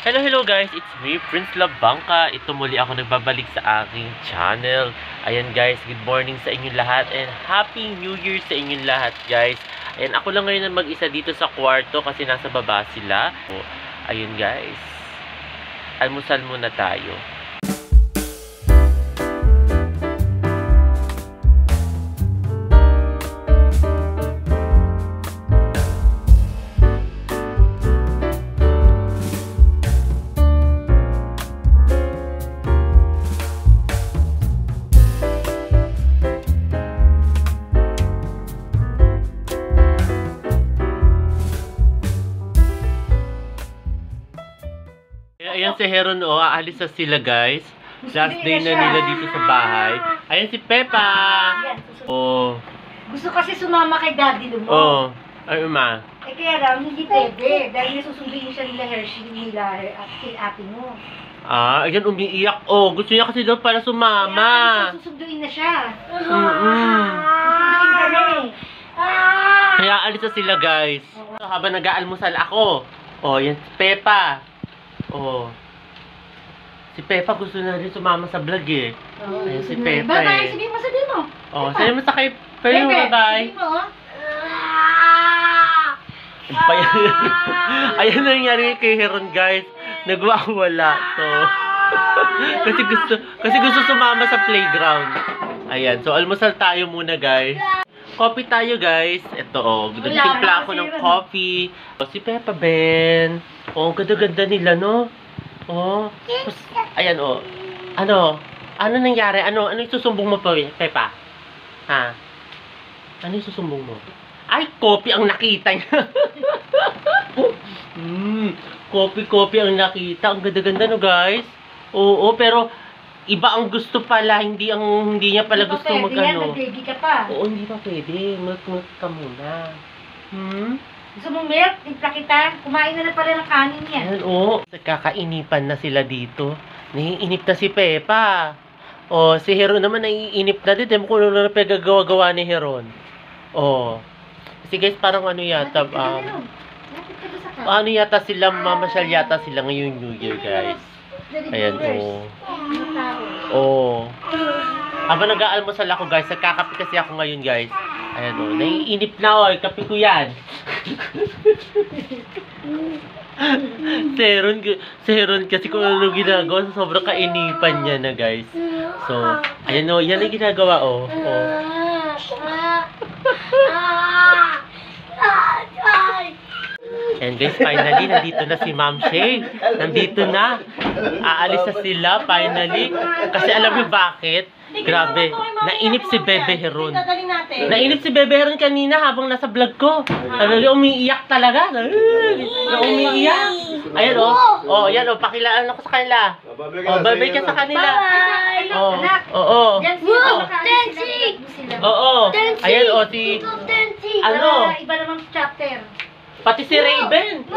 Hello, hello guys! It's me, Prince Labangka. Ito muli ako nagbabalik sa aking channel. Ayan guys, good morning sa inyong lahat and Happy New Year sa inyong lahat guys. Ayan, ako lang ngayon na mag-isa dito sa kwarto kasi nasa baba sila. Ayun guys, almusal muna tayo. Ayan si Heron, aalis na sila guys. Last day na nila dito sa bahay. Ayan si Peppa. Gusto kasi sumama kay Daddy Lumo. Ay ma. Kaya raw, hindi pwede. Dahil nasusunduin siya nila Hershey, nila at kay ate mo. Ayan umiiyak. Gusto niya kasi daw para sumama. Nasusunduin na siya. Kaya alis na sila guys. Habang nag-aalmusal ako. Yan si Peppa. Si Peppa gusto na rin sumama sa vlog eh. Ayan si Peppa Bye-bye, sabihin mo, sabihin mo. Sabihin mo sa kay Peppa, bye-bye. Ayan na nangyari kay Heron guys. Nagwawala. Kasi gusto sumama sa playground. Ayan, so almusal tayo muna guys. Coffee tayo guys. Ito nagtimpla ako ng coffee. Si Peppa Ben. Ganda-ganda nila no. Ayan Ano nangyari? Ano yung susumbong mo pa, Peppa? Ha? Ano yung susumbong mo? Ay, coffee ang nakita niya. Coffee ang nakita. Ang ganda-ganda no guys. Pero iba ang gusto pala, hindi niya pala gusto mag-ano. Nag-baby ka pa. Hindi pa pwede. Milk ka muna. Gusto mong milk? Timpla kita? Kumain na pala ng kanin yan. Ayan, kakainipan na sila dito. Naiinip na si Peppa. Si Heron naman naiinip na din. Kung ano na pagagawa-gawa ni Heron. Kasi guys, parang ano yata, yata sila, mamasyal yata sila ngayong New Year guys. Ayan, Habang nag-aalmusal ako guys, nagkakape kasi ako ngayon guys. Ayan naiinip na kape ko yan. Si Heron kasi kung ano ginagawa, sobrang kainipan niya na guys. So, ayan yan ang ginagawa And guys, finally, nandito na si Ma'am Shay. Nandito na. Aalis na sila, finally. Kasi alam niyo bakit? Grabe. Nainip si Bebe Heron. Nainip si Bebe Heron kanina habang nasa vlog ko. Umiiyak talaga. Umiiyak. Ayan yan pakilaan ako sa kanila. Bye-bye ka sa kanila. Tensi! Ayan si... Iba namang chapter. Pati si Raven.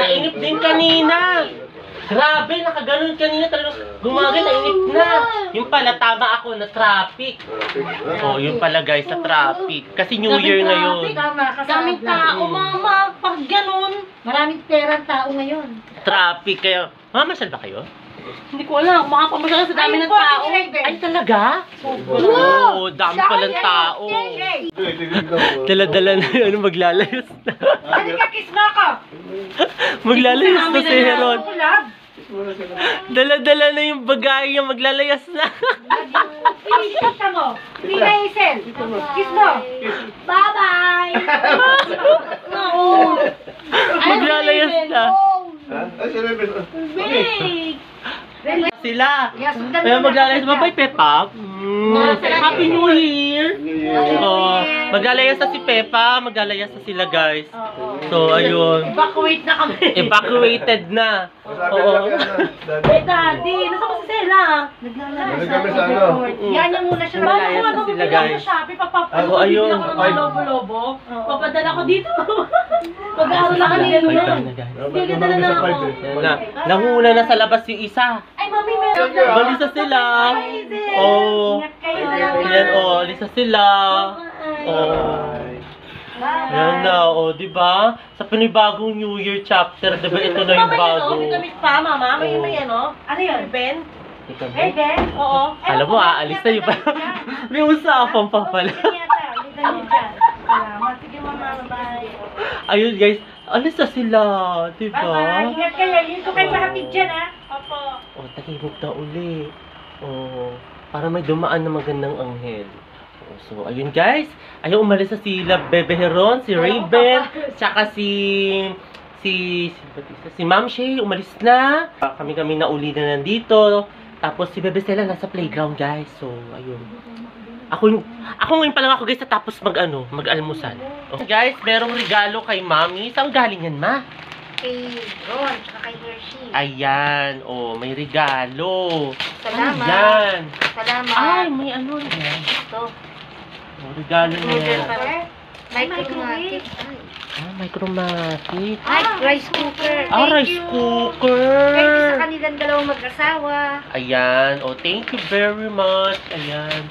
Nainip din kanina. Grabe, nakaganon kanina talagang gumagal, nainip na. Yung pala, tama ako na traffic. Yun pala guys, sa traffic. Kasi New Year ngayon. Daming tao, mama. Pag ganun. Maraming perang tao ngayon. Traffic, kaya... Mamasyal ba kayo? Hindi ko alam. Makapamasyal sa dami ng tao. Ay, talaga? Dami palang tao. Dala-dala na maglalayas na. Halika, kiss mo ako. Maglalayas na si Heron. Dala-dala na yung bagay yung maglalayas na. Kiss mo. Tina Hazel. Kiss mo. Bye-bye. Maglalayas na. Sila. Kaya maglalayas. Bye-bye, Peppa. Happy New Year. Maglalayas na si Peppa. Maglalayas na sila, guys. So, ayun. Evacuate na kami. Evacuated na. Daddy, nasa ko si Sela? Naglalayas kami sa ano. Yan yung muna siya. Maglalayas na sila, guys. Ayun. Lobo-lobo. Papadala ko dito. Mag-aaral na kami. Hindi, ganda na ako. Nanguna na sa labas yung isa. Ay, mami, meron na. Balisa sila. Ingat kayo. Ayan, lisa sila. Yan na, o, di ba? Sa panibagong New Year chapter, di ba? Ito na yung bago. May damit pa, mama. May ano? Ano yun? Ben? Ben? Oo. Alam mo, aalis na yung may usapan pa pala. Salamat. Sige, mama. Bye. Ayun, guys. Alis na sila, di ba? Bye-bye. Ingat kayo. Yun ko kayo mahatid dyan, ha? Opo. O, tahimik na uli. O, para may dumaan na magandang anghel. O, so, ayun guys. Ayun, umalis na sila Bebe Heron, si Raven, tsaka si Ma'am Shay, umalis na. Kami na uli na nandito. Tapos si Bebe Stella nasa playground, guys. So, ayun. Ako ngayon pa lang ako, guys, tapos mag-almusal. Okay, guys, merong regalo kay Mami. Saan galing yan, Ma? Kay Ron, tsaka kay Hershey. Ayan, oh, may regalo. Salamat. Ayan. Salamat. Ay, may ano yan. Ito. Oh, regalo niya. Microwave. Micromatic. Ay, rice cooker. Rice cooker. Thank you sa kanilang dalawang mag-asawa. Ayan, oh, thank you very much. Ayan.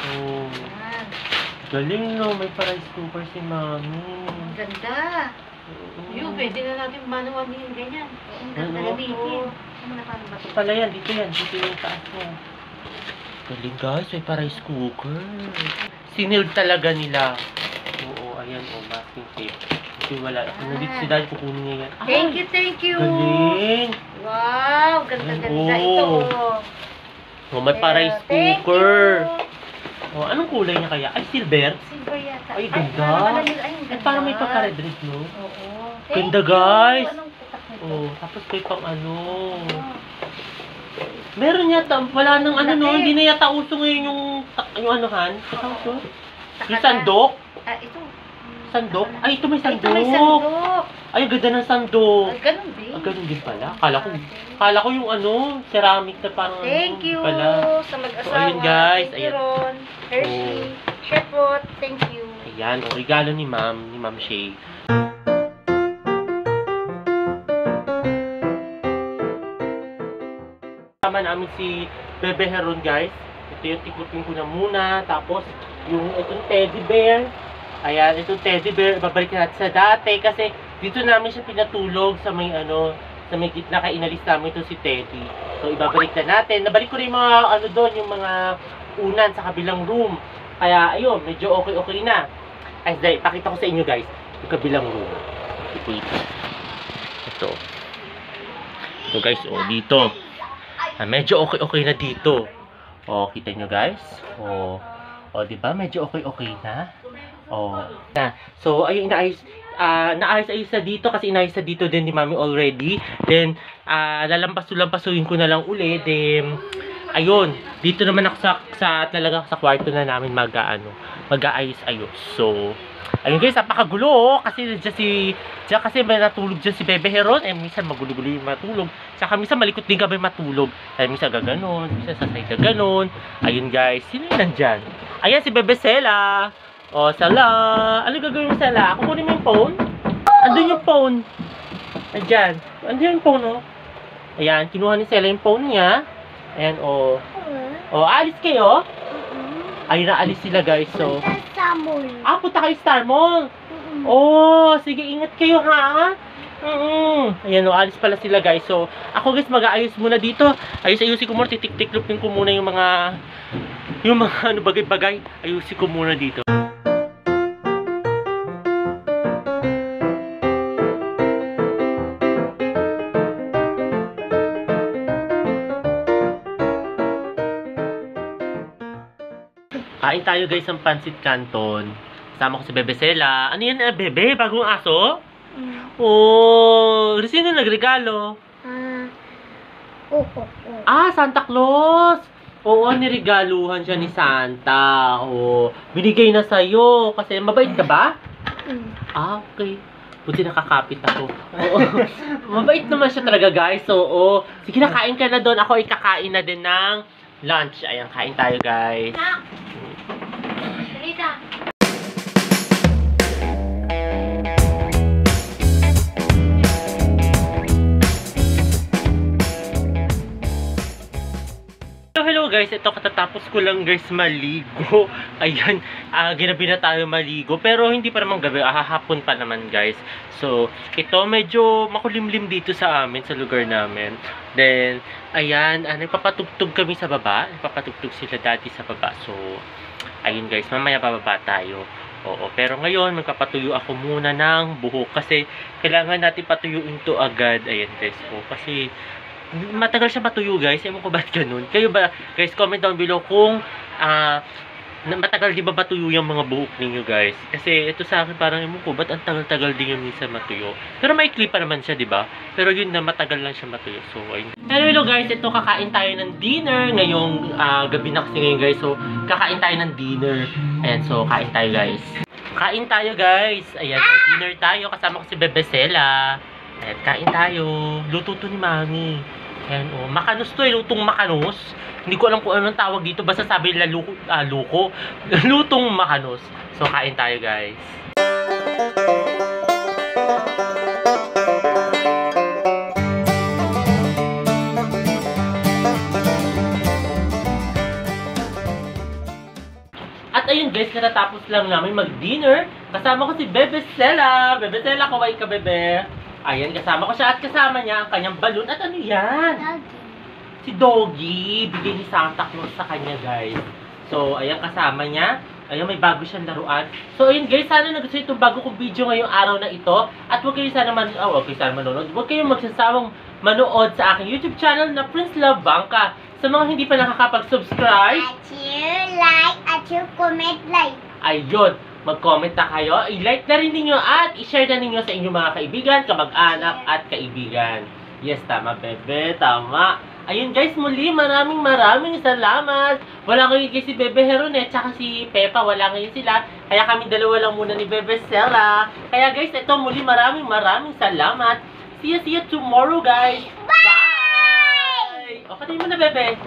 Oh, Ayan. galing no, may pa-rice cooker si Mami. Ang ganda. Yung, pwede na natin manual yung ganyan. Ang ganda gamitin. Ano na paano ba ito? Pala yan, dito yung taas mo. Galing guys, may pa-rice cooker. Siniled talaga nila. Oo, ayan, oh, masking tape. Kasi wala, nandito si Daddy, kukunin niya yan. Ay, Thank you. galing. Wow, ganda-ganda. Oo. Ito. Oh, may pa-rice Thank cooker. you. Oh, anong kulay niya kaya? Ay, silver? Silver yata. Ay, ganda. Ay, ang ganda. Parang may pagka-red red, no? Oo. Ganda, Thank you. guys. Anong putak nito? Oh, tapos may pang ano. Meron yata, wala nang ano no, hindi na yata uso ngayon yung anuhan. Ito uso? Yung sandok? Ito. Sandok? Ay, ito may Ito sandok. may sandok. Ay, ang ganda ng sandok. Ay, ganun din. Ganun din pala. Kala ko yung ano, ceramic na parang Thank you pala. sa mag-asawa. So, ayun, guys. Thank you, Ayan. Ron. Hershey. Chefot. Thank you. Ayan, oh, regalo ni Ma'am Shay. Tama namin si Bebe Heron, guys. Ito yung tiklopin ko na muna. Tapos, yung itong teddy bear. Ayan, itong teddy bear, babalik natin sa dati. Kasi, dito namin siya pinatulog sa may ano, sa may gitna kaya inalis namin ito si Teddy. So, ibabalik na natin. Nabalik ko rin yung mga, ano doon, yung mga unan sa kabilang room. Kaya, ayun, medyo okay na. Ay, pakita ko sa inyo, guys, yung kabilang room. Ito. Ito, guys, oh, dito. Medyo okay na dito. Oh, kita nyo, guys. Oh, di ba? Medyo okay na. Oh. So, ayun, naayos na dito kasi inayos na dito din ni Mami already. Then, lalampaso-lampasuin ko na lang uli. Then, ayun, dito naman ako talaga sa kwarto na namin mag-aayos-ayos. So, ayun guys, napakagulo oh, kasi diyan kasi may natulog dyan si Bebe Heron, minsan magulo-gulo yung matulog. Saka minsan malikot din kami matulog. Ay, minsan gaganon, minsan sa side gaganon. Ayun guys, sino yung nandyan? Ayan si Bebe Sela. Oh, Sela. Ano gagawin mo, Sela? Kukunin mo yung phone? Andun yung phone. Nandyan. Andun yung phone, oh. Ayan, kinuha ni Sela yung phone niya. Ayan, oh. Oh, alis kayo? Ayun, naalis sila, guys. So, punta kayo Star Mall. Oh, sige, ingat kayo, ha? Ayan, oh, alis pala sila, guys. So, ako, guys, mag-aayos muna dito. Ayusin ko muna, titik-tiklopin ko muna yung mga ano, bagay-bagay. Ayusin ko muna dito. Kain tayo guys ng pancit canton. Kasama ko si Bebe Sela. Ano yan, Bebe? Bagong aso? Oh, sino nagregalo? Santa Claus! Oo, niregaluhan siya ni Santa. Oh, binigay na sa'yo. Kasi mabait ka ba? Okay. Buti nakakapit ako. Oo. Mabait naman siya talaga guys. So, sige na, kain ka na doon. Ako ay kakain na din ng lunch. Ayan, kain tayo guys. Salita. Hello guys, ito katatapos ko lang guys maligo. Ayan, ginabi na tayo maligo. Pero hindi pa naman gabi, hapon pa naman guys. So, ito medyo makulimlim dito sa amin, sa lugar namin. Then, ayan, nagpapatugtog kami sa baba. Nagpapatugtog sila dati sa baba. So, ayun guys, mamaya bababa tayo. Oo, pero ngayon, magpapatuyo ako muna ng buhok. Kasi, kailangan natin patuyuin to agad. Ayan guys, kasi matagal siya matuyo guys. Ewan ko ba't ganun. Kayo ba, guys, comment down below kung matagal di ba matuyo yung mga buhok ninyo guys. Kasi ito sa akin parang ewan ko ba't ang tagal-tagal din yung minsan matuyo. Pero may clip pa naman siya, di ba? Pero yun na matagal lang siya matuyo. So, ayun. Hello guys, ito kakain tayo ng dinner ngayong gabi na kasi ngayon guys. So, kakain tayo ng dinner. Ayan, so kain tayo guys. Kain tayo guys. Ayan, dinner tayo. Kasama ko si Bebesela. Ayan, kain tayo. Luto to ni Mami. Ayan, oh. Makanos to eh. Lutong makanos. Hindi ko alam kung anong tawag dito. Basta sabi nila luko. Lutong makanos. So, kain tayo guys. At ayun guys, katatapos lang namin mag-dinner. Kasama ko si Bebesela. Bebesela, kaway ka, Bebe. Ayan, kasama ko siya at kasama niya ang kanyang balon. At ano yan? Si Doggy. Bigay ni Santa Claus sa kanya, guys. So, ayan, kasama niya. Ayan, may bago siyang laruan. So, ayun guys, sana nagustuhan itong bago kong video ngayong araw na ito. At huwag kayo sana manonood. Huwag kayong magsasawang manood sa aking YouTube channel na Prince Love Bangka. Sa mga hindi pa nakakapag-subscribe, At you like, at you comment like. ayun, mag-comment na kayo, i-like na rin ninyo at i-share na ninyo sa inyong mga kaibigan, kamag-anak at kaibigan. Yes, tama Bebe, tama. Ayun guys, muli maraming salamat. Wala ngayon guys si Bebe Heron tsaka si Pepa, wala ngayon sila. Kaya kami dalawa lang muna ni Bebesela. Kaya guys, ito muli maraming salamat. See you tomorrow guys. Bye! O, patayin mo na Bebe.